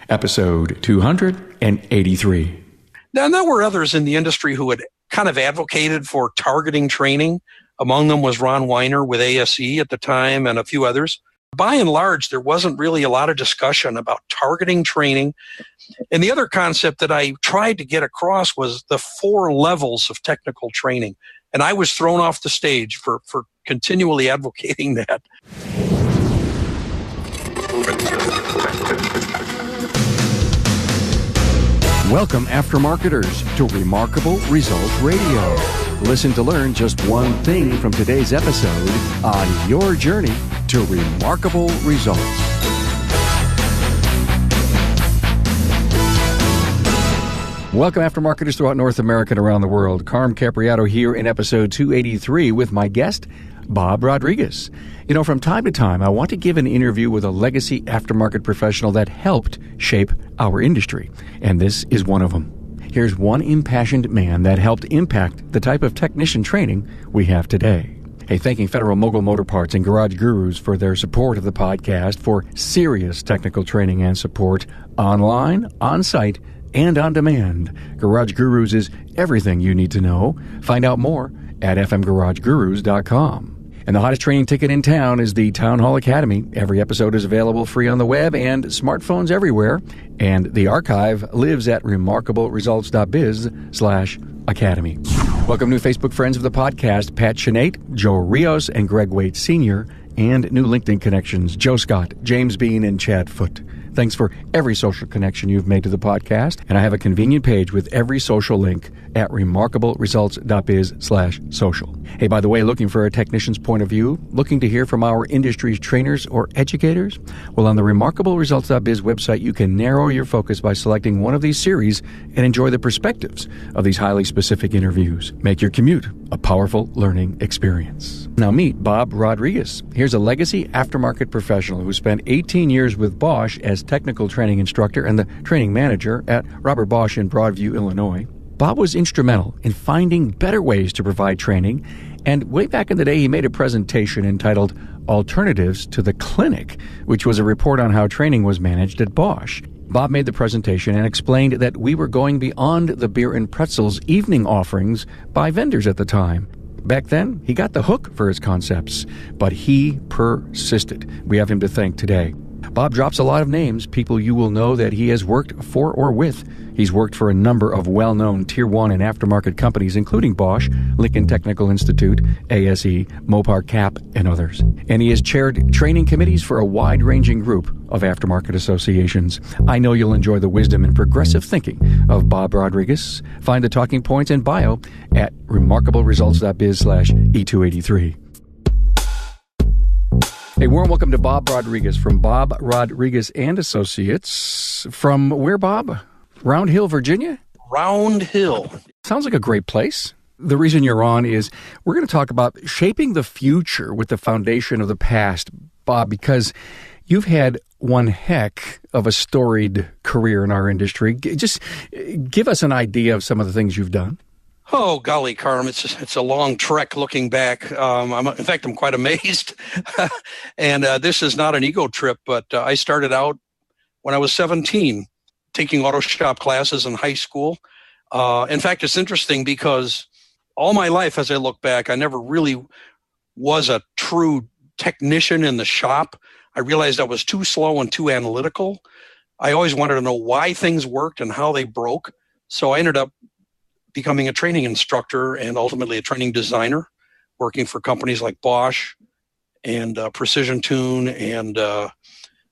episode 283. Now, there were others in the industry who had kind of advocated for targeting training. Among them was Ron Weiner with ASE at the time and a few others. By and large, there wasn't really a lot of discussion about targeting training. And the other concept that I tried to get across was the 4 levels of technical training. And I was thrown off the stage for continually advocating that. Welcome, aftermarketers, to Remarkable Results Radio. Listen to learn just one thing from today's episode on your journey to remarkable results. Welcome, aftermarketers throughout North America and around the world. Carm Capriato here in episode 283 with my guest, Bob Rodriguez. You know, from time to time, I want to give an interview with a legacy aftermarket professional that helped shape our industry, and this is one of them. Here's one impassioned man that helped impact the type of technician training we have today. Hey, thanking Federal Mogul Motor Parts and Garage Gurus for their support of the podcast for serious technical training and support online, on-site, and on demand. Garage Gurus is everything you need to know. Find out more at fmgaragegurus.com. And the hottest training ticket in town is the Town Hall Academy. Every episode is available free on the web and smartphones everywhere. And the archive lives at remarkableresults.biz/academy. Welcome new Facebook friends of the podcast, Pat Chenate, Joe Rios, and Greg Waite Sr., and new LinkedIn connections, Joe Scott, James Bean, and Chad Foote. Thanks for every social connection you've made to the podcast. And I have a convenient page with every social link at remarkableresults.biz/social. Hey, by the way, looking for a technician's point of view? Looking to hear from our industry's trainers or educators? Well, on the remarkableresults.biz website, you can narrow your focus by selecting one of these series and enjoy the perspectives of these highly specific interviews. Make your commute a powerful learning experience. Now meet Bob Rodriguez. Here's a legacy aftermarket professional who spent 18 years with Bosch as technical training instructor and the training manager at Robert Bosch in Broadview, Illinois. Bob was instrumental in finding better ways to provide training, and way back in the day he made a presentation entitled Alternatives to the Clinic, which was a report on how training was managed at Bosch. Bob made the presentation and explained that we were going beyond the beer and pretzels evening offerings by vendors at the time. Back then, he got the hook for his concepts, but he persisted. We have him to thank today. Bob drops a lot of names, people you will know that he has worked for or with. He's worked for a number of well-known Tier 1 and aftermarket companies, including Bosch, Lincoln Technical Institute, ASE, Mopar CAP, and others. And he has chaired training committees for a wide-ranging group of aftermarket associations. I know you'll enjoy the wisdom and progressive thinking of Bob Rodriguez. Find the talking points and bio at remarkableresults.biz/E283. Hey, warm welcome to Bob Rodriguez from Bob Rodriguez and Associates. From where, Bob? Round Hill, Virginia? Round Hill. Sounds like a great place. The reason you're on is we're going to talk about shaping the future with the foundation of the past, Bob, because you've had one heck of a storied career in our industry. Just give us an idea of some of the things you've done. Oh, golly, Carm, it's a long trek looking back. In fact, I'm quite amazed. And this is not an ego trip, but I started out when I was 17, taking auto shop classes in high school. In fact, it's interesting because all my life, as I look back, I never really was a true technician in the shop. I realized I was too slow and too analytical. I always wanted to know why things worked and how they broke. So I ended up becoming a training instructor and ultimately a training designer, working for companies like Bosch and Precision Tune and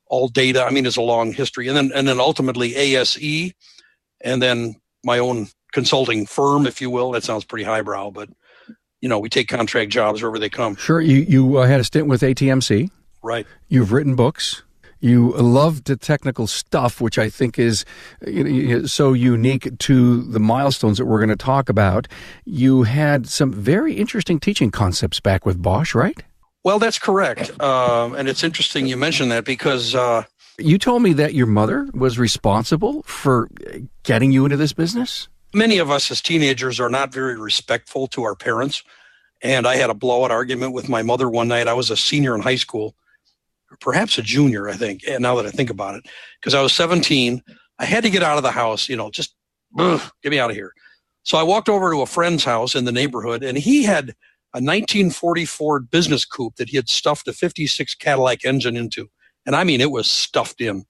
All Data. I mean, it's a long history. And then ultimately ASE, and then my own consulting firm, if you will. That sounds pretty highbrow, but you know, we take contract jobs wherever they come. Sure. You had a stint with ATMC. Right. You've written books. You love the technical stuff, which I think is so unique to the milestones that we're going to talk about. You had some very interesting teaching concepts back with Bosch, right? Well, that's correct. And it's interesting you mentioned that because you told me that your mother was responsible for getting you into this business. Many of us as teenagers are not very respectful to our parents. And I had a blowout argument with my mother one night. I was a senior in high school. perhaps a junior, I think, and now that I think about it, because I was 17. I had to get out of the house, just get me out of here. So I walked over to a friend's house in the neighborhood, and he had a 1940 Ford business coupe that he had stuffed a 56 Cadillac engine into. And I mean, it was stuffed in.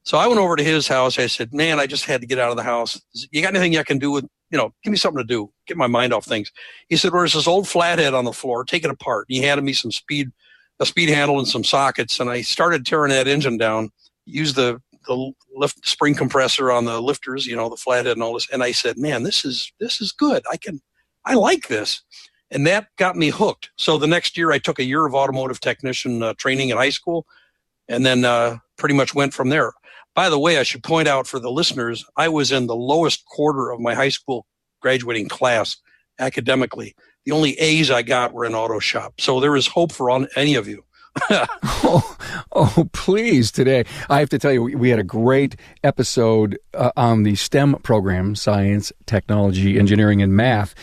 So I went over to his house. I said, man, I just had to get out of the house. You got anything I can do with, give me something to do, get my mind off things. He said, well, there's this old flathead on the floor, take it apart. And he handed me a speed handle and some sockets. And I started tearing that engine down, used the lift spring compressor on the lifters, the flathead and all this. And I said, man, this is good. I like this. And that got me hooked. So the next year I took a year of automotive technician training in high school, and then pretty much went from there. By the way, I should point out for the listeners, I was in the lowest quarter of my high school graduating class academically. The only A's I got were in auto shop. So there is hope for any of you. Oh, please, today. I have to tell you, we had a great episode on the STEM program, science, technology, engineering, and math.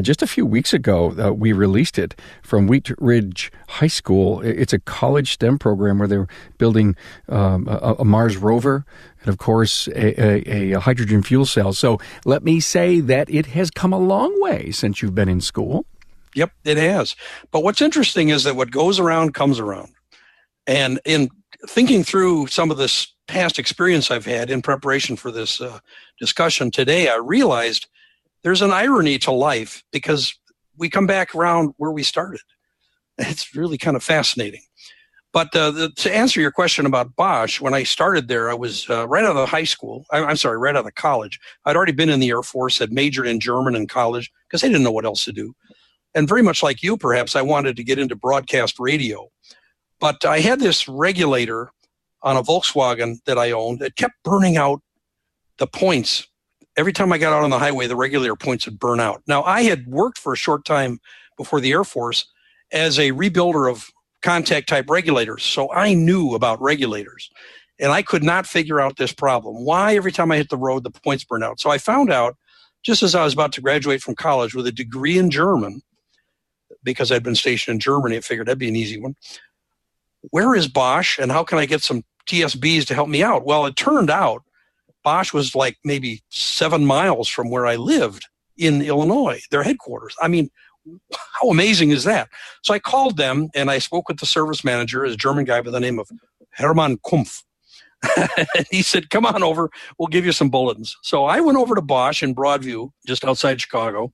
Just a few weeks ago, we released it from Wheat Ridge High School. It's a college STEM program where they're building a Mars rover and, of course, a hydrogen fuel cell. So let me say that it has come a long way since you've been in school. Yep, it has. But what's interesting is that what goes around comes around. And in thinking through some of this past experience I've had in preparation for this discussion today, I realized there's an irony to life because we come back around where we started. It's really kind of fascinating. But to answer your question about Bosch, when I started there, I was right out of high school. right out of college. I'd already been in the Air Force, had majored in German in college because I didn't know what else to do. And very much like you, perhaps, I wanted to get into broadcast radio. But I had this regulator on a Volkswagen that I owned that kept burning out the points. Every time I got out on the highway, the regulator points would burn out. Now, I had worked for a short time before the Air Force as a rebuilder of contact-type regulators, so I knew about regulators. And I could not figure out this problem. Why every time I hit the road, the points burn out? So I found out, just as I was about to graduate from college with a degree in German, because I'd been stationed in Germany, I figured that'd be an easy one. Where is Bosch, and how can I get some TSBs to help me out? Well, it turned out Bosch was like maybe 7 miles from where I lived in Illinois, their headquarters. I mean, how amazing is that? So I called them, and I spoke with the service manager, a German guy by the name of Hermann Kumpf. He said, come on over, we'll give you some bulletins. So I went over to Bosch in Broadview, just outside Chicago.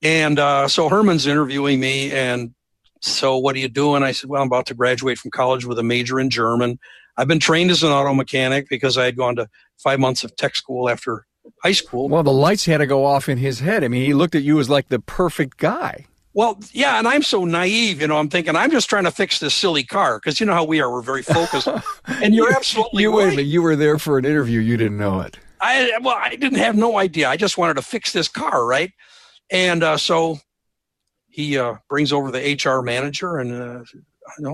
And so Herman's interviewing me, and so what are you doing? I said, well, I'm about to graduate from college with a major in German. I've been trained as an auto mechanic because I had gone to 5 months of tech school after high school. Well, the lights had to go off in his head. I mean, he looked at you as like the perfect guy. Well, yeah, and I'm so naive, I'm thinking, I'm just trying to fix this silly car, because you know how we are, we're very focused. And you're absolutely right. You were there for an interview, you didn't know it. I didn't have no idea. I just wanted to fix this car, right? And so he brings over the HR manager, and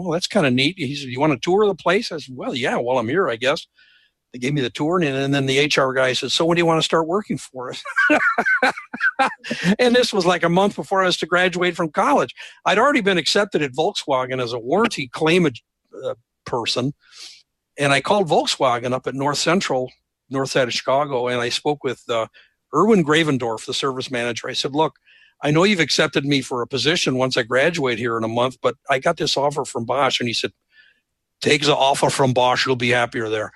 that's kind of neat. He said, you want a tour of the place? I said, well, yeah, while I'm here, I guess. They gave me the tour, and then the HR guy said, so when do you want to start working for us? And this was like a month before I was to graduate from college. I'd already been accepted at Volkswagen as a warranty claim person, and I called Volkswagen up at North Central, north side of Chicago, and I spoke with Erwin Gravendorf, the service manager. I said, look, I know you've accepted me for a position once I graduate here in a month, but I got this offer from Bosch. And he said, take the offer from Bosch. You'll be happier there.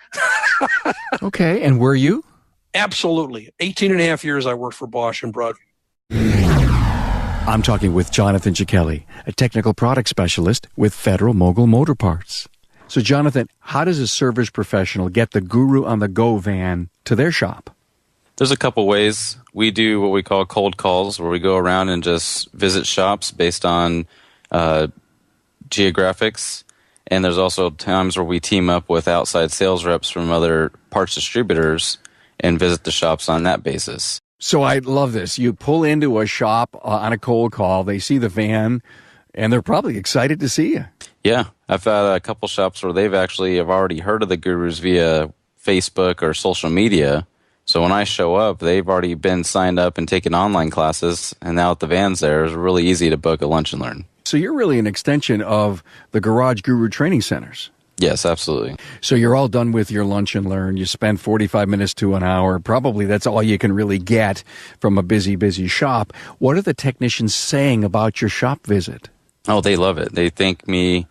Okay. And were you? Absolutely. 18 and a half years I worked for Bosch in Broadview. I'm talking with Jonathan Cichelli, a technical product specialist with Federal Mogul Motor Parts. So, Jonathan, how does a service professional get the Guru on the Go van to their shop? There's a couple ways. We do what we call cold calls, where we go around and just visit shops based on geographics. And there's also times where we team up with outside sales reps from other parts distributors and visit the shops on that basis. So I love this. You pull into a shop on a cold call, they see the van, and they're probably excited to see you. Yeah. I've had a couple shops where they've actually have already heard of the Gurus via Facebook or social media. So when I show up, they've already been signed up and taken online classes, and now that the van's there, it's really easy to book a lunch and learn. So you're really an extension of the Garage Guru training centers. Yes, absolutely. So you're all done with your lunch and learn. You spend 45 minutes to an hour. Probably that's all you can really get from a busy shop. What are the technicians saying about your shop visit? Oh, they love it. They thank me,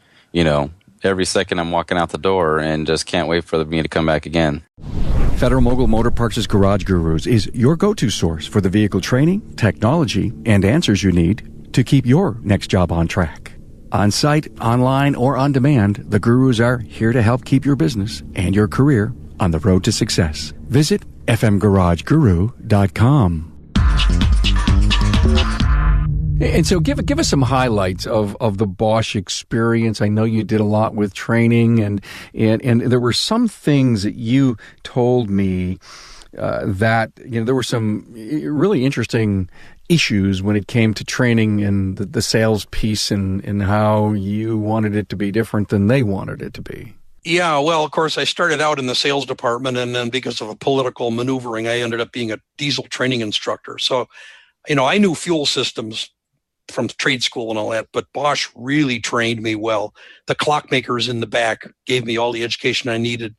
every second I'm walking out the door and just can't wait for me to come back again. Federal Mogul Motor Parts' Garage Gurus is your go-to source for the vehicle training, technology, and answers you need to keep your next job on track. On site, online, or on demand, the Gurus are here to help keep your business and your career on the road to success. Visit fmgarageguru.com. And so give us some highlights of the Bosch experience. I know you did a lot with training, and there were some things that you told me that there were some really interesting issues when it came to training and the sales piece and how you wanted it to be different than they wanted it to be. Yeah, well, of course, I started out in the sales department, and then because of a political maneuvering, I ended up being a diesel training instructor. So, I knew fuel systems from trade school and all that, but Bosch really trained me well. The clockmakers in the back gave me all the education I needed.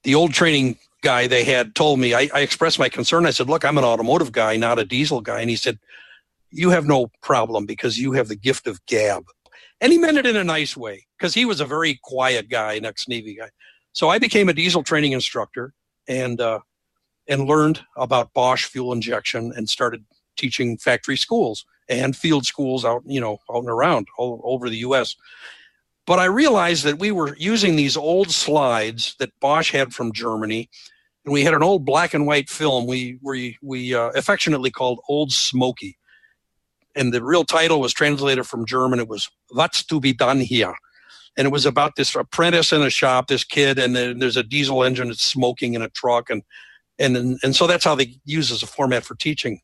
The old training guy they had told me, I expressed my concern. I said, look, I'm an automotive guy, not a diesel guy. And he said, you have no problem because you have the gift of gab. And he meant it in a nice way because he was a very quiet guy, an ex-Navy guy. So I became a diesel training instructor and learned about Bosch fuel injection and started teaching factory schools and field schools out and around all over the U.S. But I realized that we were using these old slides that Bosch had from Germany, and we had an old black and white film we affectionately called Old Smoky. And the real title was translated from German. It was What's to be done here? And it was about this apprentice in a shop, this kid, and then there's a diesel engine that's smoking in a truck. And so that's how they use as a format for teaching.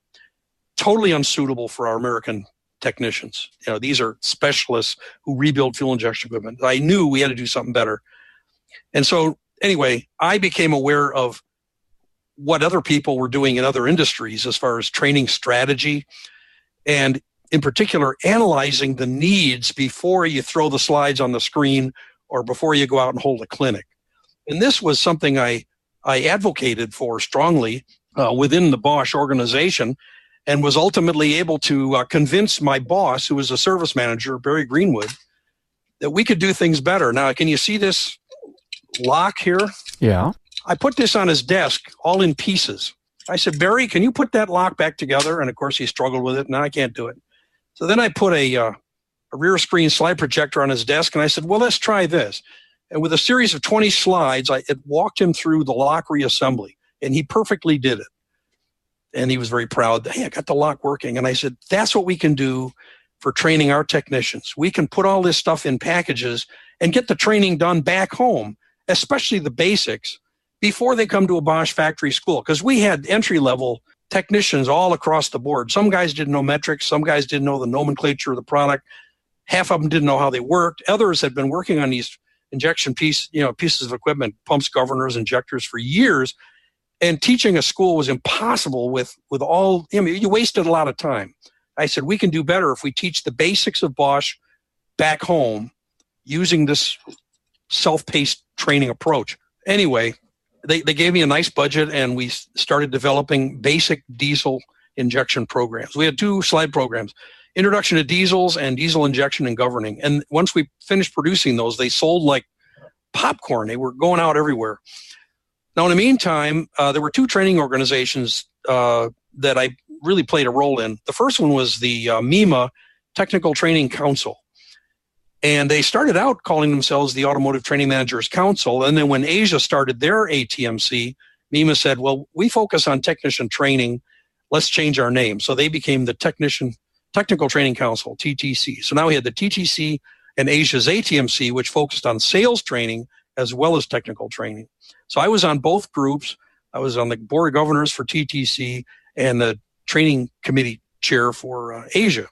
Totally unsuitable for our American technicians. These are specialists who rebuild fuel injection equipment. I knew we had to do something better. And so anyway, I became aware of what other people were doing in other industries as far as training strategy, and in particular, analyzing the needs before you throw the slides on the screen or before you go out and hold a clinic. And this was something I advocated for strongly within the Bosch organization, and was ultimately able to convince my boss, who was a service manager, Barry Greenwood, that we could do things better. Now, can you see this lock here? Yeah. I put this on his desk all in pieces. I said, Barry, can you put that lock back together? And of course, he struggled with it. No, I can't do it. So then I put a rear screen slide projector on his desk, and I said, well, let's try this. And with a series of 20 slides, it walked him through the lock reassembly, and he perfectly did it. And he was very proud. Hey, I got the lock working. And I said, that's what we can do for training our technicians. We can put all this stuff in packages and get the training done back home, especially the basics, before they come to a Bosch factory school. Because we had entry-level technicians all across the board. Some guys didn't know metrics. Some guys didn't know the nomenclature of the product. Half of them didn't know how they worked. Others had been working on these injection pieces of equipment, pumps, governors, injectors for years. And teaching a school was impossible with all, you wasted a lot of time. I said, we can do better if we teach the basics of Bosch back home using this self-paced training approach. Anyway, they gave me a nice budget, and we started developing basic diesel injection programs. We had 2 slide programs, Introduction to Diesels and Diesel Injection and Governing. And once we finished producing those, they sold like popcorn. They were going out everywhere. Now, in the meantime, there were 2 training organizations that I really played a role in. The first one was the MEMA Technical Training Council. And they started out calling themselves the Automotive Training Managers Council. And then when Asia started their ATMC, MEMA said, well, we focus on technician training. Let's change our name. So they became the Technical Training Council, TTC. So now we had the TTC and Asia's ATMC, which focused on sales training as well as technical training. So I was on both groups. I was on the board of governors for TTC and the training committee chair for Asia.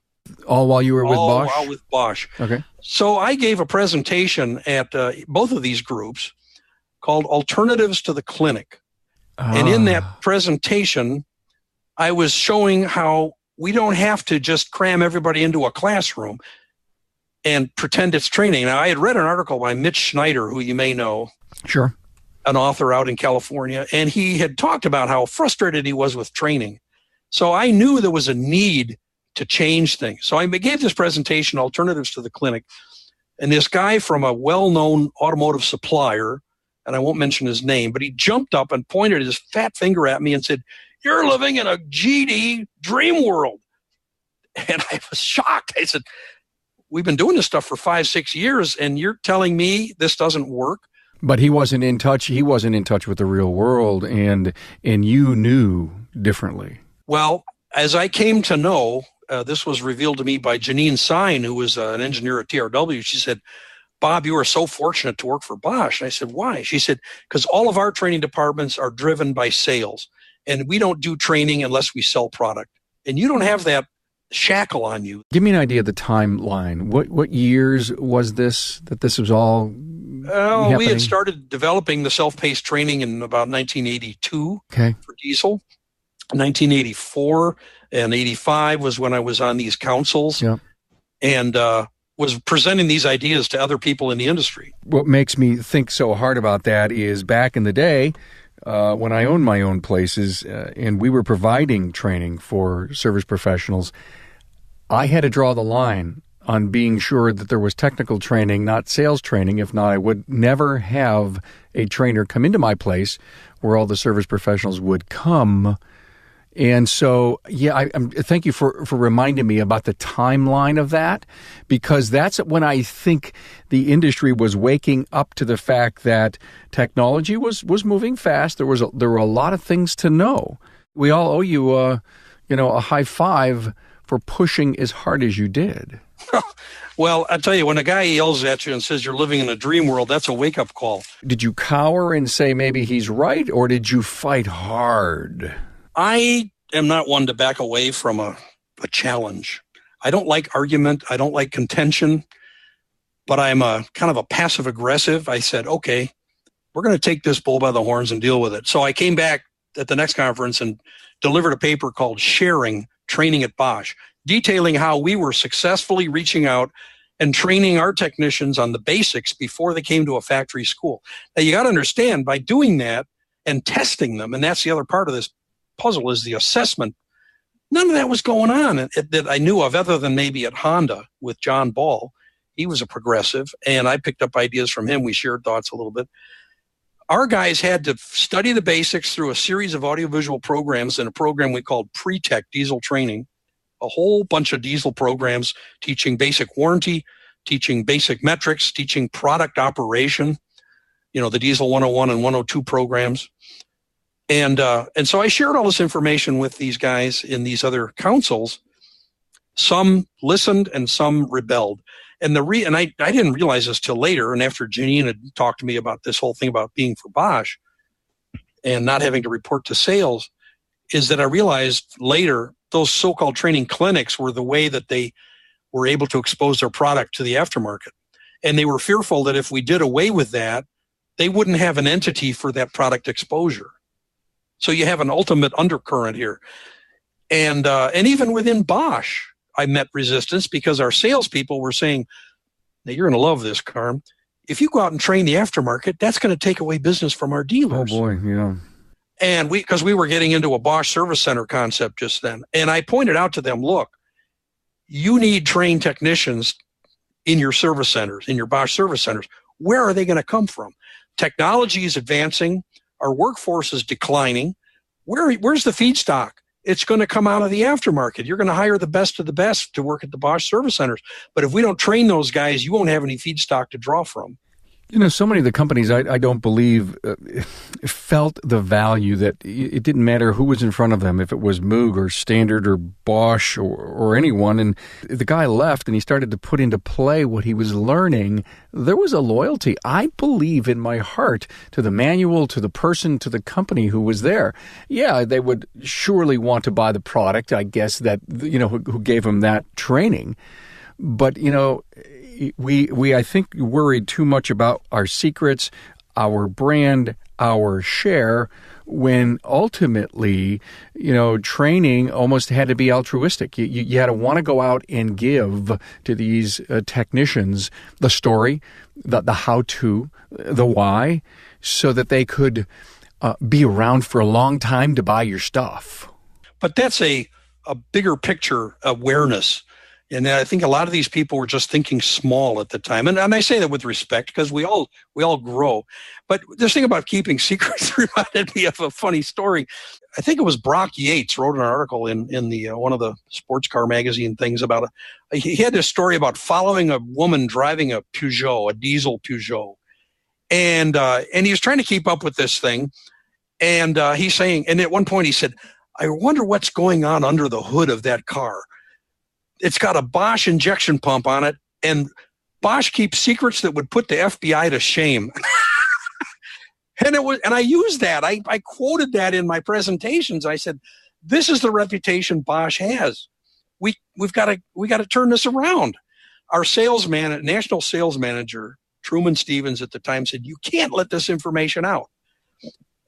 All while you were with Bosch? All with Bosch. Okay. So I gave a presentation at both of these groups called Alternatives to the Clinic. And in that presentation, I was showing how we don't have to just cram everybody into a classroom. and pretend it's training. Now, I had read an article by Mitch Schneider, who you may know. Sure. An author out in California, and he had talked about how frustrated he was with training. So I knew there was a need to change things. So I gave this presentation, Alternatives to the Clinic, and this guy from a well-known automotive supplier, and I won't mention his name, but he jumped up and pointed his fat finger at me and said, "You're living in a GD dream world." And I was shocked. I said, "We've been doing this stuff for 5-6 years, and you're telling me this doesn't work?" But he wasn't in touch. He wasn't in touch with the real world, and you knew differently. Well, as I came to know, this was revealed to me by Janine Sine, who was an engineer at TRW. She said, "Bob, you are so fortunate to work for Bosch." And I said, "Why?" She said, "Because all of our training departments are driven by sales, and we don't do training unless we sell product. And you don't have that shackle on you." Give me an idea of the timeline. What years was this, that this was all happening? We had started developing the self-paced training in about 1982 for diesel. 1984 and 85 was when I was on these councils and was presenting these ideas to other people in the industry. What makes me think so hard about that is back in the day, when I owned my own places and we were providing training for service professionals, I had to draw the line on being sure that there was technical training, not sales training. If not, I would never have a trainer come into my place where all the service professionals would come. And so, thank you for reminding me about the timeline of that, because that's when I think the industry was waking up to the fact that technology was moving fast. There were a lot of things to know. We all owe you, a high five for pushing as hard as you did. Well, I tell you, when a guy yells at you and says you're living in a dream world, that's a wake-up call. Did you cower and say maybe he's right, or did you fight hard? I am not one to back away from a challenge. I don't like argument. I don't like contention, but I'm a kind of a passive aggressive. I said, okay, we're going to take this bull by the horns and deal with it. So I came back at the next conference and delivered a paper called Sharing Training at Bosch, detailing how we were successfully reaching out and training our technicians on the basics before they came to a factory school. Now, you got to understand, by doing that and testing them, and that's the other part of this puzzle, is the assessment. None of that was going on that I knew of, other than maybe at Honda with John Ball. He was a progressive, and I picked up ideas from him. We shared thoughts a little bit. Our guys had to study the basics through a series of audiovisual programs in a program we called Pre-Tech Diesel Training, a whole bunch of diesel programs teaching basic warranty, teaching basic metrics, teaching product operation, the Diesel 101 and 102 programs. And so I shared all this information with these guys in these other councils. Some listened and some rebelled. And I didn't realize this till later. And after Janine had talked to me about this whole thing about being for Bosch and not having to report to sales, is that I realized later those so-called training clinics were the way that they were able to expose their product to the aftermarket. And they were fearful that if we did away with that, they wouldn't have an entity for that product exposure. So you have an ultimate undercurrent here. And even within Bosch, I met resistance because our salespeople were saying, "Now you're going to love this, Carm. If you go out and train the aftermarket, that's going to take away business from our dealers." Oh boy, yeah. And because we were getting into a Bosch service center concept just then. And I pointed out to them, look, you need trained technicians in your service centers, in your Bosch service centers. Where are they going to come from? Technology is advancing. Our workforce is declining. Where's the feedstock? It's going to come out of the aftermarket. You're going to hire the best of the best to work at the Bosch service centers. But if we don't train those guys, you won't have any feedstock to draw from. So many of the companies, I don't believe, felt the value that it didn't matter who was in front of them, if it was Moog or Standard or Bosch or anyone. And the guy left and he started to put into play what he was learning. There was a loyalty, I believe, in my heart to the manual, to the person, to the company who was there. Yeah, they would surely want to buy the product, I guess, that, who gave them that training. But, we I think worried too much about our secrets, our brand, our share, when ultimately, training almost had to be altruistic. You had to want to go out and give to these technicians the story, the how-to, the why, so that they could be around for a long time to buy your stuff. But that's a bigger picture awareness. And I think a lot of these people were just thinking small at the time. And I say that with respect because we all grow. But this thing about keeping secrets reminded me of a funny story. I think it was Brock Yates wrote an article in the one of the sports car magazine things about he had this story about following a woman driving a Peugeot, a diesel Peugeot. And he was trying to keep up with this thing. And he's saying, and at one point he said, I wonder what's going on under the hood of that car. It's got a Bosch injection pump on it, and Bosch keeps secrets that would put the FBI to shame. And I used that. I quoted that in my presentations. I said, this is the reputation Bosch has. We've got to turn this around. Our national sales manager, Truman Stevens at the time, said, you can't let this information out.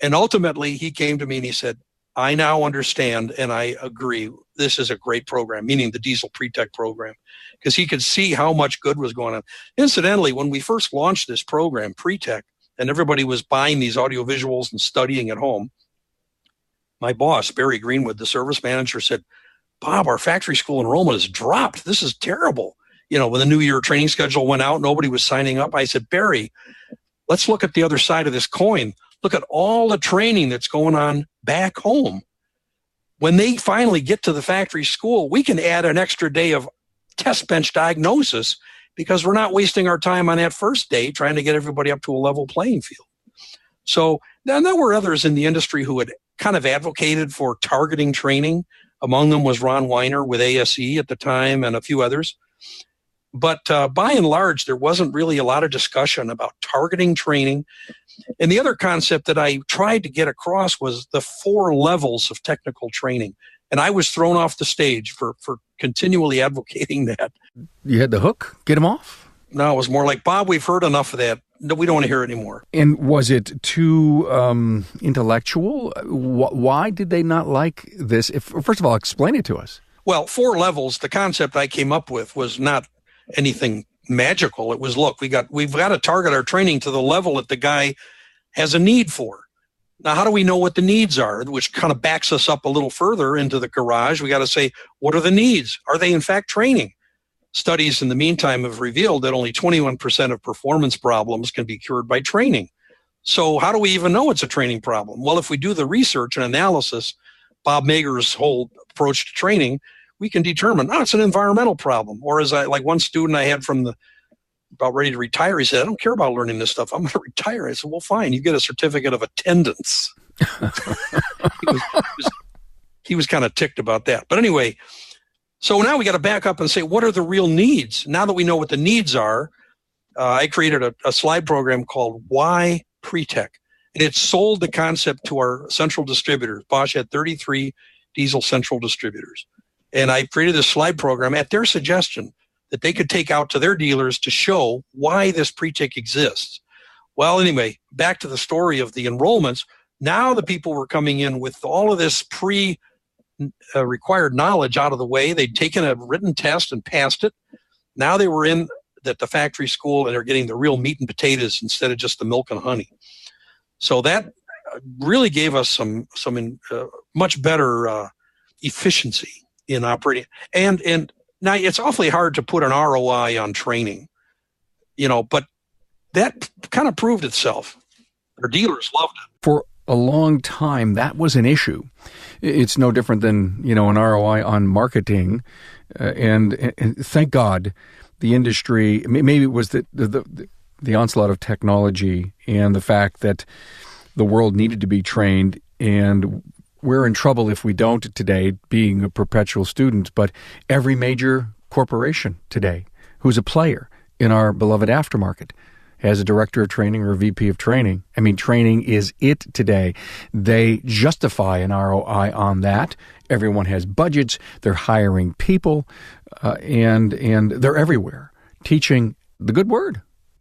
And ultimately he came to me and he said, I now understand and I agree. This is a great program, meaning the diesel pre-tech program, because he could see how much good was going on. Incidentally, when we first launched this program, pre-tech, and everybody was buying these audio visuals and studying at home, my boss, Barry Greenwood, the service manager, said, Bob, our factory school enrollment has dropped. This is terrible. When the new year training schedule went out, nobody was signing up. I said, Barry, let's look at the other side of this coin. Look at all the training that's going on back home. When they finally get to the factory school, we can add an extra day of test bench diagnosis because we're not wasting our time on that first day trying to get everybody up to a level playing field. So then there were others in the industry who had kind of advocated for targeting training. Among them was Ron Weiner with ASE at the time and a few others. But by and large, there wasn't really a lot of discussion about targeting training. And the other concept that I tried to get across was the 4 levels of technical training. And I was thrown off the stage for continually advocating that. You had the hook? Get them off? No, it was more like, Bob, we've heard enough of that. No, we don't want to hear it anymore. And was it too intellectual? Why did they not like this? First of all, explain it to us. Well, 4 levels, the concept I came up with was not anything magical. It was, look, we've got to target our training to the level that the guy has a need for. Now, how do we know what the needs are? Which kind of backs us up a little further into the garage. We got to say, what are the needs? Are they in fact training? Studies in the meantime have revealed that only 21% of performance problems can be cured by training. So how do we even know it's a training problem? Well, if we do the research and analysis, Bob Mager's whole approach to training, we can determine, it's an environmental problem. Or as like one student I had about ready to retire, he said, I don't care about learning this stuff. I'm going to retire. I said, well, fine. You get a certificate of attendance. He was kind of ticked about that. But anyway, so now we got to back up and say, what are the real needs? Now that we know what the needs are, I created a slide program called Why Pre-Tech. And it sold the concept to our central distributors. Bosch had 33 diesel central distributors. And I created this slide program at their suggestion that they could take out to their dealers to show why this pre-tech exists. Well, anyway, back to the story of the enrollments. Now the people were coming in with all of this required knowledge out of the way. They'd taken a written test and passed it. Now they were in at the factory school and they're getting the real meat and potatoes instead of just the milk and honey. So that really gave us some much better efficiency in operating. And now it's awfully hard to put an ROI on training, but that kind of proved itself. Our dealers loved it. For a long time, that was an issue. It's no different than, an ROI on marketing. And thank God the industry, maybe it was the onslaught of technology and the fact that the world needed to be trained, and we're in trouble if we don't today, being a perpetual student. But every major corporation today who's a player in our beloved aftermarket has a director of training or a VP of training. I mean, training is it today. They justify an ROI on that. Everyone has budgets. They're hiring people, and they're everywhere teaching the good word.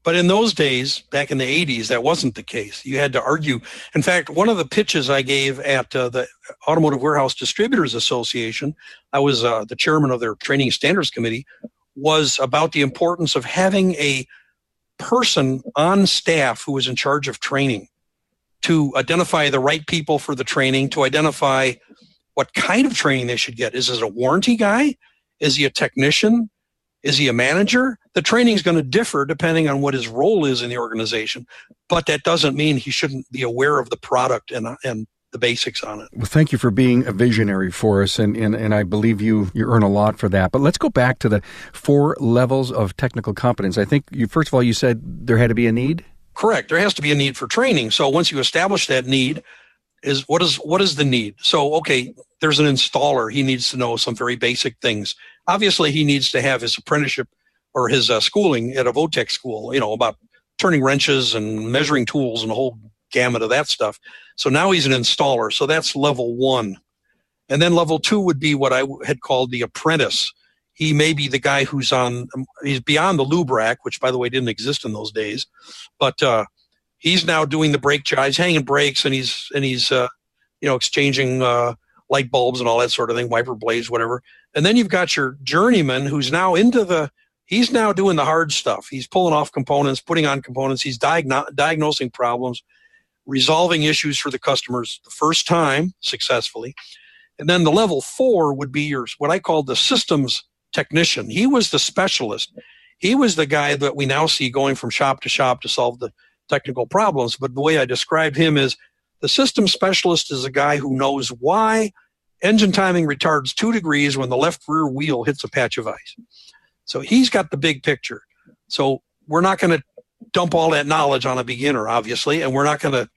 But in those days, back in the 80s, that wasn't the case. You had to argue. In fact, one of the pitches I gave at the Automotive Warehouse Distributors Association, I was the chairman of their training standards committee, was about the importance of having a person on staff who was in charge of training to identify the right people for the training, to identify what kind of training they should get. Is it a warranty guy? Is he a technician? Is he a manager? The training is going to differ depending on what his role is in the organization, but that doesn't mean he shouldn't be aware of the product and the basics on it. Well, thank you for being a visionary for us, and I believe you earn a lot for that. But let's go back to the 4 levels of technical competence. I think first of all, you said there had to be a need? Correct. There has to be a need for training. So once you establish that need, what is the need? So, okay, there's an installer. He needs to know some very basic things. Obviously, he needs to have his apprenticeship or his schooling at a VOTEC school, about turning wrenches and measuring tools and a whole gamut of that stuff. So now he's an installer. So that's level 1. And then level 2 would be what I had called the apprentice. He may be the guy he's beyond the lube rack, which, by the way, didn't exist in those days. But he's now doing the brake jives, hanging brakes, and he's exchanging light bulbs and all that sort of thing, wiper blades, whatever. And then you've got your journeyman who's now he's now doing the hard stuff. He's pulling off components, putting on components. He's diagnosing problems, resolving issues for the customers the first time successfully. And then the level 4 would be what I call the systems technician. He was the specialist. He was the guy that we now see going from shop to shop to solve the technical problems. But the way I described him is the system specialist is a guy who knows why engine timing retards 2 degrees when the left rear wheel hits a patch of ice. So he's got the big picture. So we're not going to dump all that knowledge on a beginner, obviously, and we're not going to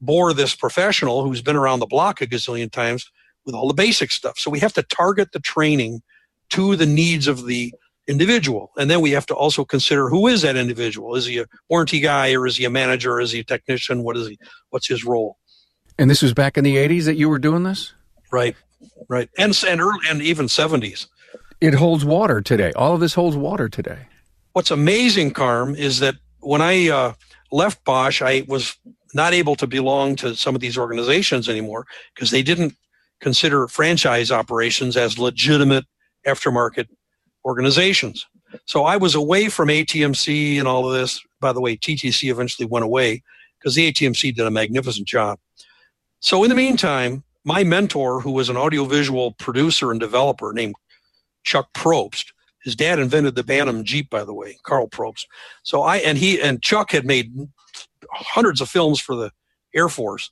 bore this professional who's been around the block a gazillion times with all the basic stuff. So we have to target the training to the needs of the individual. And then we have to also consider, who is that individual? Is he a warranty guy, or is he a manager, or is he a technician? What's his role? And this was back in the 80s that you were doing this? Right. And early, and even 70s. It holds water today. All of this holds water today. What's amazing, Carm, is that when I left Bosch, I was not able to belong to some of these organizations anymore because they didn't consider franchise operations as legitimate aftermarket organizations. So I was away from ATMC and all of this. By the way, TTC eventually went away because the ATMC did a magnificent job. So in the meantime, my mentor, who was an audiovisual producer and developer named Chuck Probst, his dad invented the Bantam Jeep, by the way, Carl Probst. So he and Chuck had made hundreds of films for the Air Force,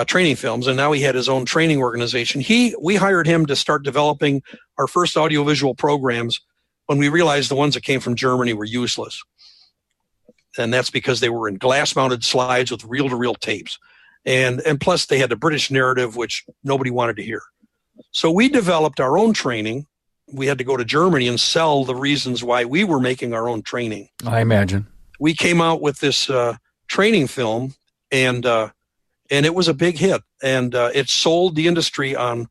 training films, and now he had his own training organization. We hired him to start developing our first audiovisual programs when we realized the ones that came from Germany were useless. And that's because they were in glass-mounted slides with reel-to-reel tapes. And plus they had the British narrative, which nobody wanted to hear. So we developed our own training. We had to go to Germany and sell the reasons why we were making our own training. I imagine. We came out with this training film, and it was a big hit. And it sold the industry on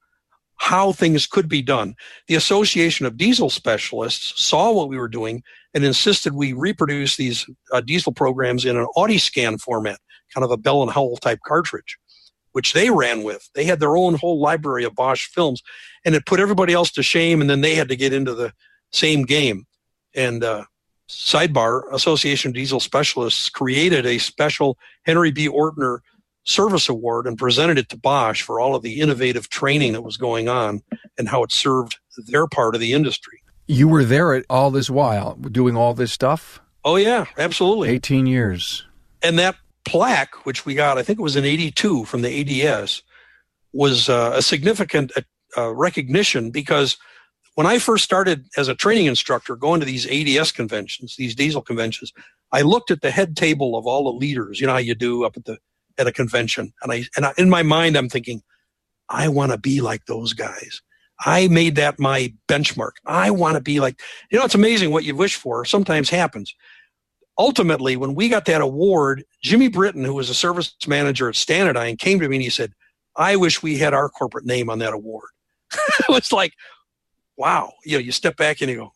how things could be done. The Association of Diesel Specialists saw what we were doing and insisted we reproduce these diesel programs in an AudiScan format, kind of a Bell and Howell type cartridge, which they ran with. They had their own whole library of Bosch films, and it put everybody else to shame, and then they had to get into the same game. And sidebar, Association of Diesel Specialists created a special Henry B. Ortner Service Award and presented it to Bosch for all of the innovative training that was going on and how it served their part of the industry. You were there all this while, doing all this stuff? Oh, yeah, absolutely. 18 years. And that plaque, which we got, I think it was in 82 from the ADS, was a significant recognition, because when I first started as a training instructor going to these ADS conventions, these diesel conventions, I looked at the head table of all the leaders. You know how you do up at a convention. And I in my mind, I'm thinking, I want to be like those guys. I made that my benchmark. I want to be like, it's amazing what you wish for sometimes happens. Ultimately, when we got that award, Jimmy Britton, who was a service manager at Standardine, came to me and he said, I wish we had our corporate name on that award. It was like, wow. You step back and you go,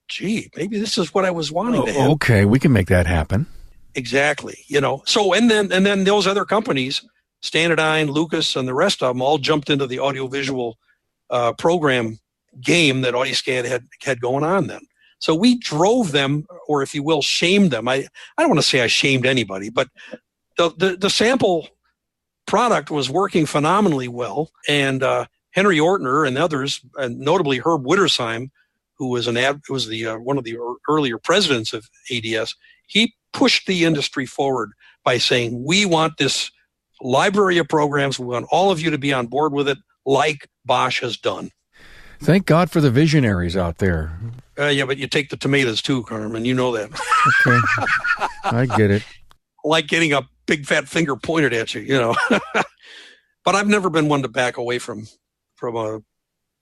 gee, maybe this is what I was wanting to have. Okay, we can make that happen. Exactly. So, and then those other companies, Standardine, Lucas, and the rest of them all jumped into the audiovisual program game that AudioScan had going on then. So we drove them, or if you will, shamed them. I don't want to say I shamed anybody, but the sample product was working phenomenally well. And Henry Ortner and others, and notably Herb Wittersheim, who was one of the earlier presidents of ADS, he pushed the industry forward by saying, we want this library of programs. We want all of you to be on board with it, like Bosch has done. Thank God for the visionaries out there. Yeah, but you take the tomatoes too, Carmen. You know that. Okay. I get it. Like getting a big fat finger pointed at you, But I've never been one to back away from a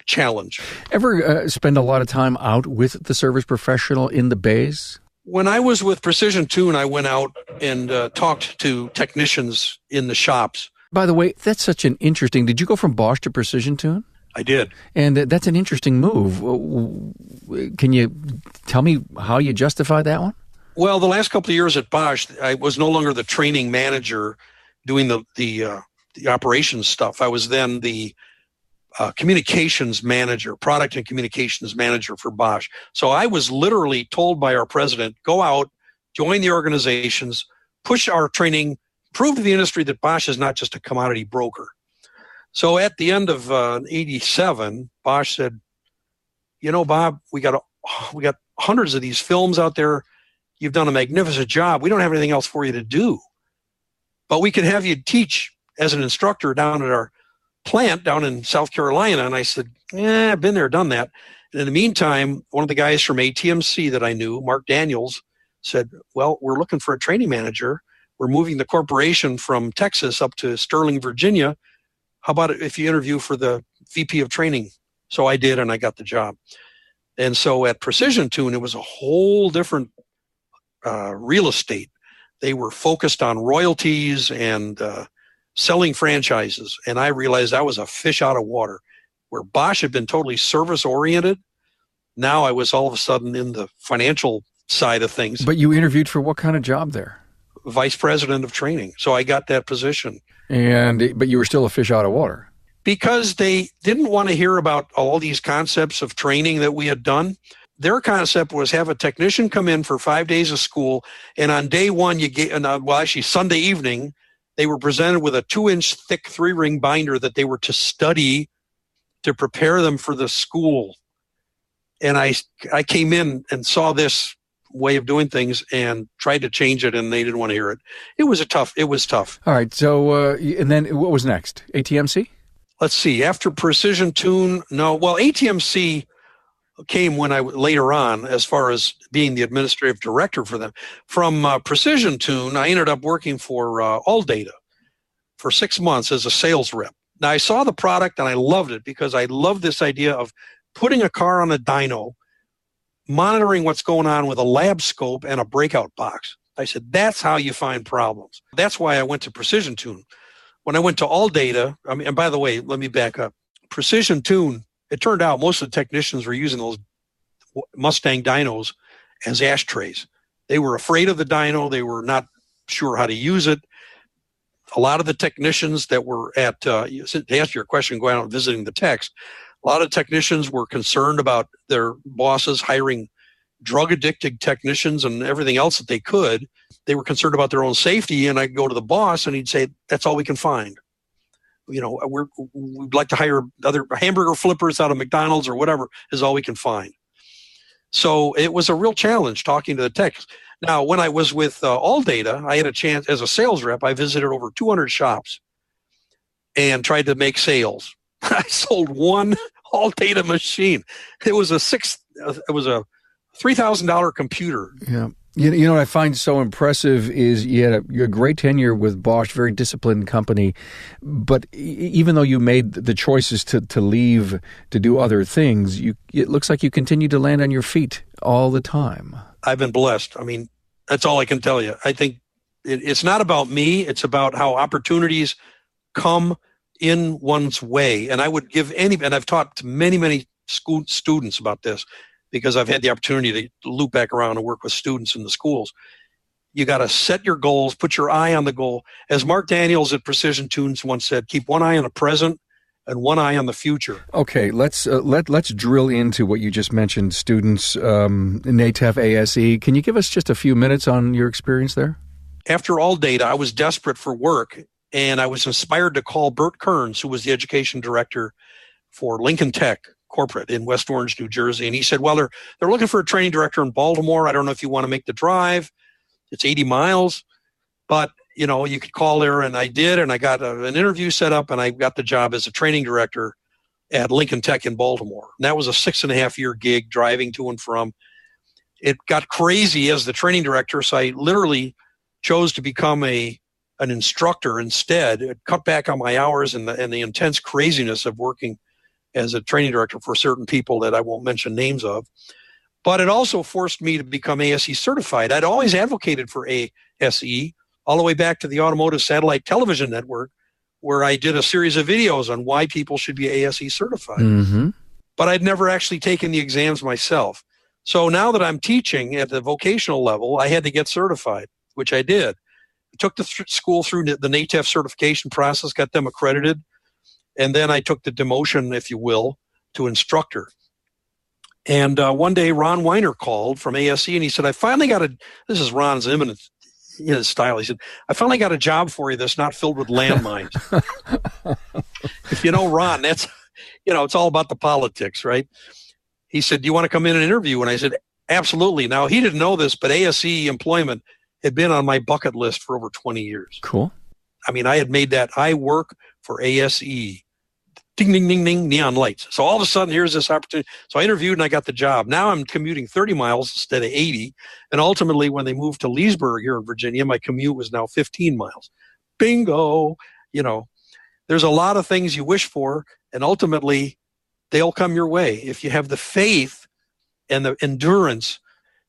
challenge. Ever spend a lot of time out with the service professional in the bays? When I was with Precision Tune, I went out and talked to technicians in the shops. By the way, that's such an interesting... Did you go from Bosch to Precision Tune? I did. And that's an interesting move. Can you tell me how you justify that one? Well, the last couple of years at Bosch, I was no longer the training manager doing the operations stuff. I was then the communications manager, product and communications manager for Bosch. So I was literally told by our president, go out, join the organizations, push our training, prove to the industry that Bosch is not just a commodity broker. So at the end of 87, Bosch said, Bob, we got hundreds of these films out there. You've done a magnificent job. We don't have anything else for you to do, but we could have you teach as an instructor down at our plant down in South Carolina. And I said, I've been there, done that. And in the meantime, one of the guys from ATMC that I knew, Mark Daniels, said, well, we're looking for a training manager. We're moving the corporation from Texas up to Sterling, Virginia. How about if you interview for the VP of training? So I did, and I got the job. And so at Precision Tune, it was a whole different real estate. They were focused on royalties and selling franchises. And I realized I was a fish out of water. Where Bosch had been totally service-oriented, now I was all of a sudden in the financial side of things. But you interviewed for what kind of job there? Vice president of training. So I got that position. But you were still a fish out of water. Because they didn't want to hear about all these concepts of training that we had done. Their concept was have a technician come in for 5 days of school, and on day one, Sunday evening, they were presented with a 2-inch thick 3-ring binder that they were to study to prepare them for the school. And I came in and saw this way of doing things and tried to change it, and they didn't want to hear it. It was tough. All right. So, and then what was next? ATMC? Let's see. After Precision Tune, ATMC came later on as far as being the administrative director for them. From Precision Tune, I ended up working for AllData for 6 months as a sales rep. Now, I saw the product and I loved it because I loved this idea of putting a car on a dyno, monitoring what's going on with a lab scope and a breakout box. I said, that's how you find problems. That's why I went to Precision Tune. When I went to AllData, and by the way, let me back up. Precision Tune, it turned out most of the technicians were using those Mustang dynos as ashtrays. They were afraid of the dyno. They were not sure how to use it. A lot of the technicians that were to answer your question, going out and visiting the techs, a lot of technicians were concerned about their bosses hiring drug-addicted technicians and everything else that they could. They were concerned about their own safety, and I'd go to the boss, and he'd say, that's all we can find. We'd like to hire other hamburger flippers out of McDonald's or whatever is all we can find. So it was a real challenge talking to the techs. Now, when I was with AllData, I had a chance as a sales rep. I visited over 200 shops and tried to make sales. I sold one AllData machine. It was a $3,000 computer. Yeah. You know what I find so impressive is you had a great tenure with Bosch, very disciplined company, but even though you made the choices to leave to do other things, it looks like you continue to land on your feet all the time. I've been blessed. I mean, that's all I can tell you. I think it's not about me. It's about how opportunities come in one's way. And I would give and I've taught to many, many school students about this. because I've had the opportunity to loop back around and work with students in the schools. You got to set your goals, put your eye on the goal. As Mark Daniels at Precision Tunes once said, keep one eye on the present and one eye on the future. Okay, let's drill into what you just mentioned, students, NATEF, ASE. Can you give us just a few minutes on your experience there? After all data, I was desperate for work, and I was inspired to call Bert Kearns, who was the education director for Lincoln Tech Corporate in West Orange, New Jersey. And he said, well, they're looking for a training director in Baltimore. I don't know if you want to make the drive. It's 80 miles, but you could call there. And I did, and I got an interview set up, and I got the job as a training director at Lincoln Tech in Baltimore. And that was a 6.5-year gig driving to and from. It got crazy as the training director, so I literally chose to become an instructor instead. It cut back on my hours and the intense craziness of working as a training director for certain people that I won't mention names of. But it also forced me to become ASE certified. I'd always advocated for ASE all the way back to the Automotive Satellite Television Network, where I did a series of videos on why people should be ASE certified. Mm-hmm. But I'd never actually taken the exams myself. So now that I'm teaching at the vocational level, I had to get certified, which I did. I took the school through the NATEF certification process, got them accredited, and then I took the demotion, if you will, to instructor. And one day, Ron Weiner called from ASE, and he said, I finally got this is Ron's eminent his style. He said, I finally got a job for you that's not filled with landmines. If you know Ron, that's, it's all about the politics, right? He said, do you want to come in and interview? And I said, absolutely. Now, he didn't know this, but ASE employment had been on my bucket list for over 20 years. Cool. I mean, I had made that. I work for ASE. Ding, ding, ding, ding, neon lights. So all of a sudden, here's this opportunity. So I interviewed and I got the job. Now I'm commuting 30 miles instead of 80. And ultimately, when they moved to Leesburg here in Virginia, my commute was now 15 miles. Bingo. There's a lot of things you wish for, and ultimately, they'll come your way. If you have the faith and the endurance,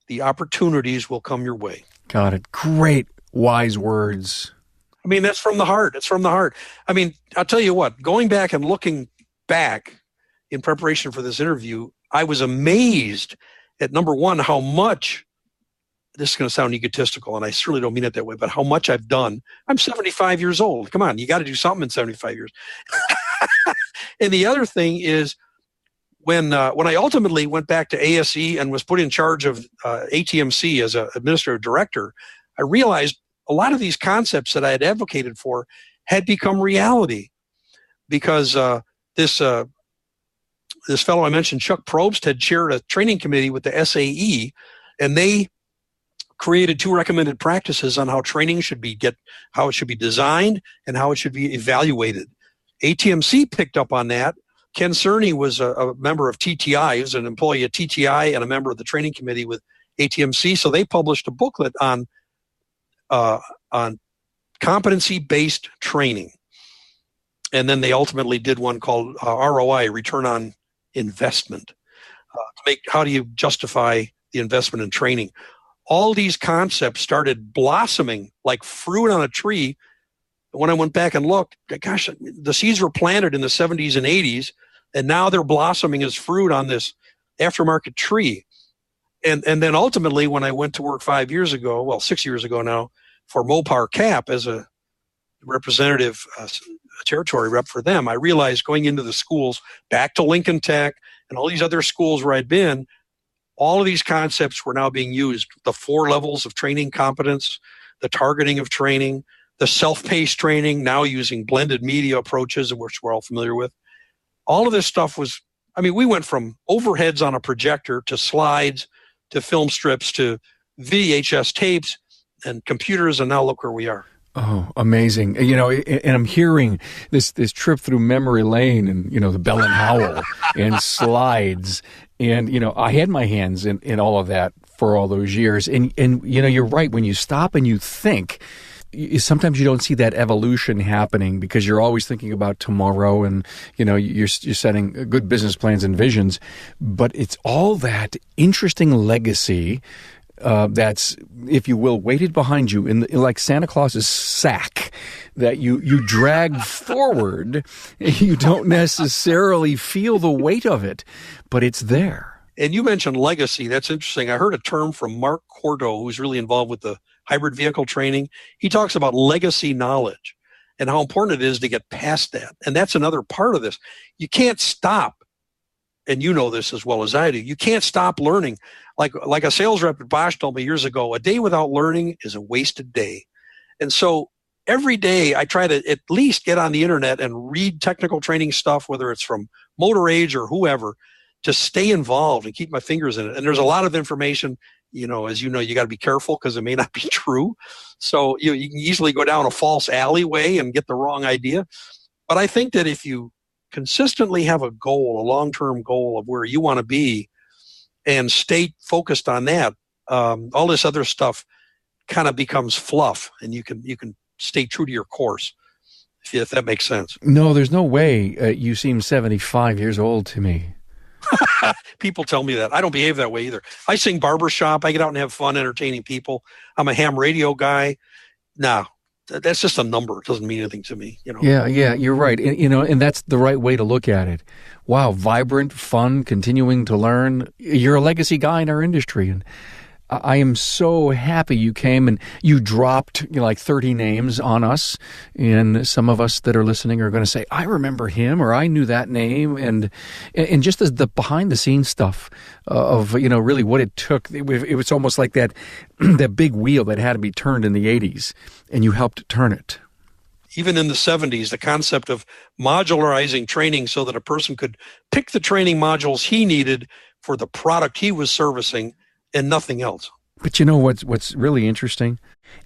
the opportunities will come your way. Got it. Great, wise words. I mean, that's from the heart. It's from the heart. I mean, I'll tell you what, going back and looking back in preparation for this interview, I was amazed at, number one, how much, this is going to sound egotistical, and I certainly don't mean it that way, but how much I've done. I'm 75 years old. Come on, you got to do something in 75 years. And the other thing is, when I ultimately went back to ASE and was put in charge of ATMC as an administrative director, I realized a lot of these concepts that I had advocated for had become reality, because this fellow I mentioned, Chuck Probst, had chaired a training committee with the SAE, and they created 2 recommended practices on how training how it should be designed and how it should be evaluated. ATMC picked up on that. Ken Cerny was a member of TTI. He was an employee at TTI and a member of the training committee with ATMC. So they published a booklet on competency-based training. And then they ultimately did one called ROI, return on investment. How do you justify the investment in training? All these concepts started blossoming like fruit on a tree. When I went back and looked, gosh, the seeds were planted in the 70s and 80s, and now they're blossoming as fruit on this aftermarket tree. And then ultimately, when I went to work 6 years ago now, for Mopar CAP as a representative territory rep for them, I realized going into the schools, back to Lincoln Tech and all these other schools where I'd been, all of these concepts were now being used. The 4 levels of training competence, the targeting of training, the self-paced training, now using blended media approaches, which we're all familiar with. All of this stuff we went from overheads on a projector to slides to film strips to VHS tapes and computers, and now look where we are. Oh, amazing. And I'm hearing this trip through memory lane and, the Bell and Howell and slides. And, I had my hands in all of that for all those years. And you're right. When you stop and you think, sometimes you don't see that evolution happening because you're always thinking about tomorrow and, you're setting good business plans and visions. But it's all that interesting legacy that's, if you will, weighted behind you in like Santa Claus's sack that you drag forward. You don't necessarily feel the weight of it, but it's there. And you mentioned legacy. That's interesting. I heard a term from Mark Cordo, who's really involved with the hybrid vehicle training. He talks about legacy knowledge and how important it is to get past that. And that's another part of this. You can't stop. And you know this as well as I do. You can't stop learning. Like a sales rep at Bosch told me years ago, a day without learning is a wasted day. And so every day I try to at least get on the internet and read technical training stuff, whether it's from Motor Age or whoever, to stay involved and keep my fingers in it. And there's a lot of information, as you know, you got to be careful because it may not be true. So you can easily go down a false alleyway and get the wrong idea. But I think that if you consistently have a goal, a long-term goal of where you want to be and stay focused on that, all this other stuff kind of becomes fluff, and you can stay true to your course, if that makes sense. No, there's no way. You seem 75 years old to me. People tell me that. I don't behave that way either. I sing barbershop. I get out and have fun entertaining people. I'm a ham radio guy. No, that's just a number. It doesn't mean anything to me. Yeah, you're right. And that's the right way to look at it. Wow, vibrant, fun, continuing to learn. You're a legacy guy in our industry, and I am so happy you came and you dropped like 30 names on us. And some of us that are listening are going to say, I remember him, or I knew that name. And just as the behind the scenes stuff of, really what it took. It was almost like that big wheel that had to be turned in the 80s, and you helped turn it. Even in the 70s, the concept of modularizing training so that a person could pick the training modules he needed for the product he was servicing and nothing else. But you know what's really interesting?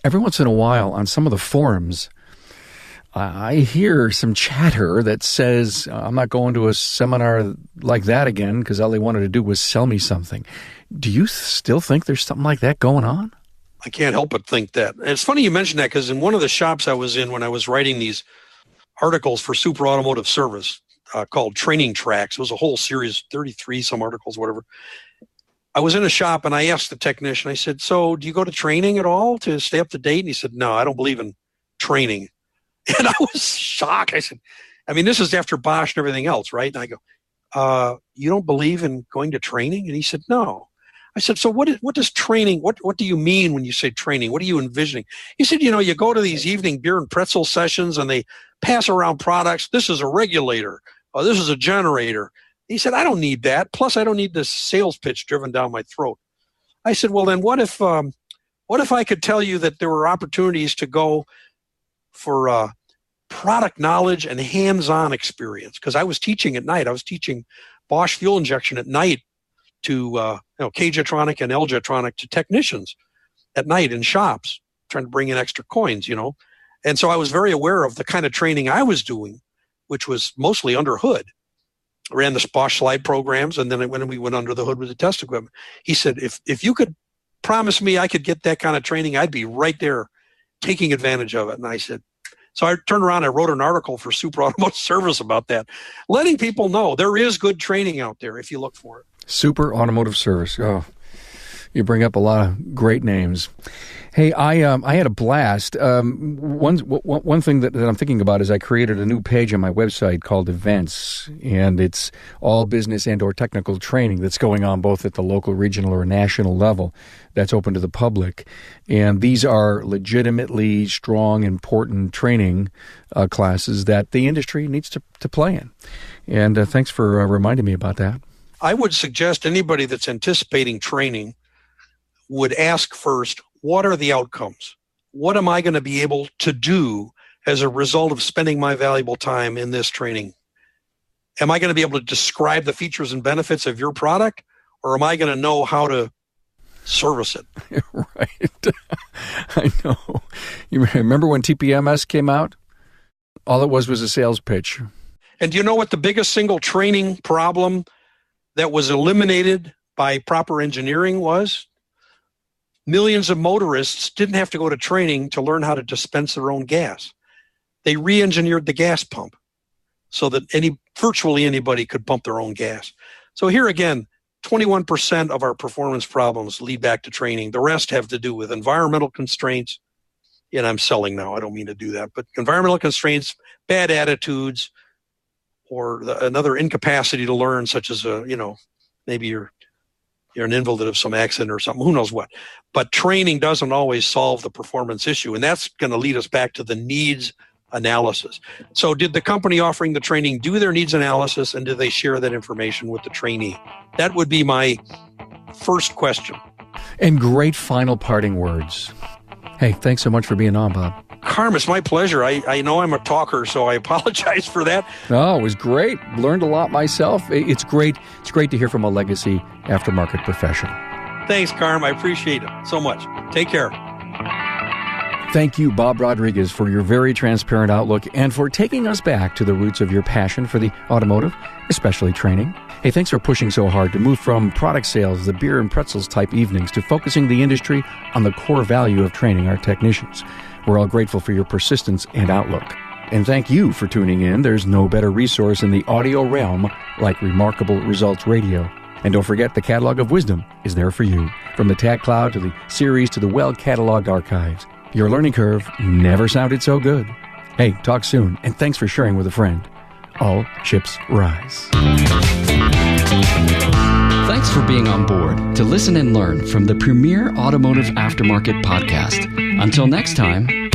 Every once in a while on some of the forums, I hear some chatter that says, I'm not going to a seminar like that again because all they wanted to do was sell me something. Do you still think there's something like that going on? I can't help but think that. And it's funny you mentioned that, because in one of the shops I was in when I was writing these articles for Super Automotive Service called Training Tracks, it was a whole series, 33 some articles, whatever. I was in a shop and I asked the technician, I said, so do you go to training at all to stay up to date? And he said, no, I don't believe in training. And I was shocked. I said, this is after Bosch and everything else, right? And I go, you don't believe in going to training? And he said, no. I said, so what does training, what do you mean when you say training? What are you envisioning? He said, you go to these evening beer and pretzel sessions and they pass around products. This is a regulator. This is a generator. He said, I don't need that. Plus, I don't need this sales pitch driven down my throat. I said, well, then what if I could tell you that there were opportunities to go for product knowledge and hands-on experience? Because I was teaching at night. I was teaching Bosch fuel injection at night to K-Jetronic and L-Jetronic to technicians at night in shops, trying to bring in extra coins, And so I was very aware of the kind of training I was doing, which was mostly under hood. I ran the Bosch slide programs, and then when we went under the hood with the test equipment, he said, if you could promise me I could get that kind of training, I'd be right there taking advantage of it. And I said, so I turned around, I wrote an article for Super Automotive Service about that, letting people know there is good training out there if you look for it. Super Automotive Service. Oh, you bring up a lot of great names. Hey, I had a blast. One thing that I'm thinking about is I created a new page on my website called Events, and it's all business and or technical training that's going on both at the local, regional, or national level that's open to the public. And these are legitimately strong, important training classes that the industry needs to play in. And thanks for reminding me about that. I would suggest anybody that's anticipating training would ask first, what are the outcomes? What am I going to be able to do as a result of spending my valuable time in this training? Am I going to be able to describe the features and benefits of your product, or am I going to know how to service it? Right. I know. You remember when TPMS came out? All it was a sales pitch. And do you know what the biggest single training problem that was eliminated by proper engineering was? Millions of motorists didn't have to go to training to learn how to dispense their own gas. They re-engineered the gas pump so that virtually anybody could pump their own gas. So here again, 21% of our performance problems lead back to training. The rest have to do with environmental constraints. And I'm selling now. I don't mean to do that. But environmental constraints, bad attitudes, or another incapacity to learn, such as, maybe you're you're an invalid of some accident or something, who knows what. But training doesn't always solve the performance issue, and that's going to lead us back to the needs analysis. So did the company offering the training do their needs analysis, and do they share that information with the trainee? That would be my first question. And great final parting words. Hey, thanks so much for being on, Bob. Carm, it's my pleasure. I know I'm a talker, so I apologize for that. No, it was great. Learned a lot myself. It's great. It's great to hear from a legacy aftermarket professional. Thanks, Carm. I appreciate it so much. Take care. Thank you, Bob Rodriguez, for your very transparent outlook and for taking us back to the roots of your passion for the automotive, especially training. Hey, thanks for pushing so hard to move from product sales, the beer and pretzels type evenings, to focusing the industry on the core value of training our technicians. We're all grateful for your persistence and outlook. And thank you for tuning in. There's no better resource in the audio realm like Remarkable Results Radio. And don't forget, the catalog of wisdom is there for you. From the TAC Cloud to the series to the well-cataloged archives. Your learning curve never sounded so good. Hey, talk soon, and thanks for sharing with a friend. All ships rise. Thanks for being on board to listen and learn from the premier automotive aftermarket podcast. Until next time,